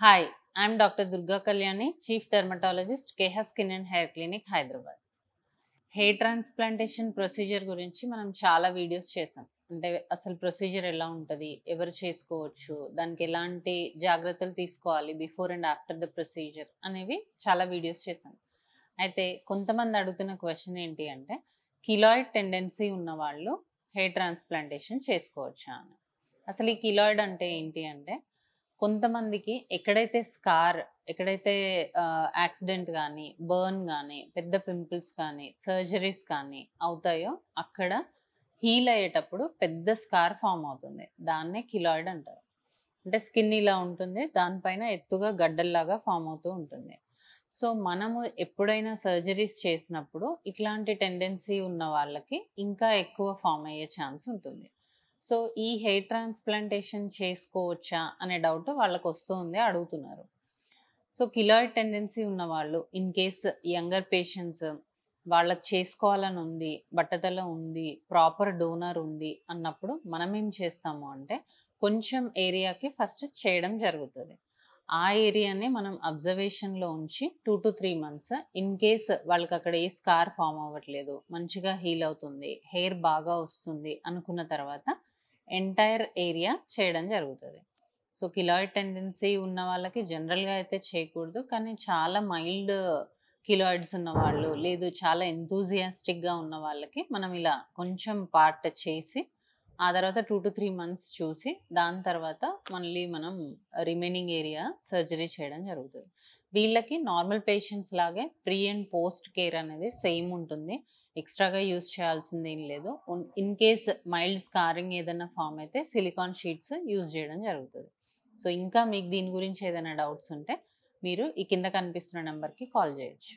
Hi, I'm Dr. Durga Kalyani, Chief Dermatologist, KH Skin and Hair Clinic, Hyderabad. Hair transplantation procedure గురించి మనం చాలా videos చేసాం. అంటే అసలు ప్రొసీజర్ ఎలా ఉంటది? ఎవరు చేసుకోవచ్చు? దానికి ఎలాంటి జాగ్రత్తలు తీసుకోవాలి before and after the procedure అనేవి చాలా వీడియోస్ చేసాం. అయితే కొంతమంది అడుగుతున్న క్వెషన్ ఏంటి అంటే కిలాయిడ్ టెండెన్సీ ఉన్న వాళ్ళు హెయిర్ ట్రాన్స్ప్లాంటేషన్ చేసుకోవచ్చా అని. అసలు ఈ కిలాయిడ్ అంటే ఏంటి అంటే కొంతమందికి ఎక్కడైతే యాక్సిడెంట్ కానీ బర్న్ కానీ పెద్ద పింపుల్స్ కానీ సర్జరీస్ కానీ అవుతాయో అక్కడ హీల్ అయ్యేటప్పుడు పెద్ద స్కార్ ఫామ్ అవుతుంది. దాన్నే కిలాయిడ్ అంటారు. అంటే స్కిన్ ఇలా ఉంటుంది, దానిపైన ఎత్తుగా గడ్డల్లాగా ఫామ్ అవుతూ ఉంటుంది. సో మనము ఎప్పుడైనా సర్జరీస్ చేసినప్పుడు ఇట్లాంటి టెండెన్సీ ఉన్న వాళ్ళకి ఇంకా ఎక్కువ ఫామ్ అయ్యే ఛాన్స్ ఉంటుంది. సో ఈ హెయిర్ ట్రాన్స్ప్లాంటేషన్ చేసుకోవచ్చా అనే డౌట్ వాళ్ళకి వస్తుంది, అడుగుతున్నారు. సో కిలాయిడ్ టెండెన్సీ ఉన్న వాళ్ళు ఇన్ కేస్ యంగర్ పేషెంట్స్ వాళ్ళకి చేసుకోవాలని ఉంది, బట్టతల ఉంది, ప్రాపర్ డోనర్ ఉంది అన్నప్పుడు మనం ఏం చేస్తాము అంటే కొంచెం ఏరియాకి ఫస్ట్ చేయడం జరుగుతుంది. ఆ ఏరియాని మనం అబ్జర్వేషన్లో ఉంచి 2 to 3 months ఇన్ కేస్ వాళ్ళకి అక్కడ ఏ స్కార్ ఫామ్ అవ్వట్లేదు, మంచిగా హీల్ అవుతుంది, హెయిర్ బాగా వస్తుంది అనుకున్న తర్వాత ఎంటైర్ ఏరియా చేయడం జరుగుతుంది. సో కిలాయిడ్ టెండెన్సీ ఉన్న వాళ్ళకి జనరల్గా అయితే చేయకూడదు, కానీ చాలా మైల్డ్ కిలాయిడ్స్ ఉన్న వాళ్ళు లేదు చాలా ఎంతూజియాస్టిక్గా ఉన్న వాళ్ళకి మనం ఇలా కొంచెం పార్ట్ చేసి ఆ తర్వాత 2 to 3 months చూసి దాని తర్వాత మళ్ళీ మనం రిమైనింగ్ ఏరియా సర్జరీ చేయడం జరుగుతుంది. వీళ్ళకి నార్మల్ పేషెంట్స్ లాగే ప్రీ అండ్ పోస్ట్ కేర్ అనేది సేమ్ ఉంటుంది. ఎక్స్ట్రాగా యూస్ చేయాల్సింది ఏం లేదు. ఇన్ కేస్ మైల్డ్ స్కారింగ్ ఏదైనా ఫామ్ అయితే సిలికాన్ షీట్స్ యూజ్ చేయడం జరుగుతుంది. సో ఇంకా మీకు దీని గురించి ఏదైనా డౌట్స్ ఉంటే మీరు ఈ కింద కనిపిస్తున్న నెంబర్కి కాల్ చేయొచ్చు.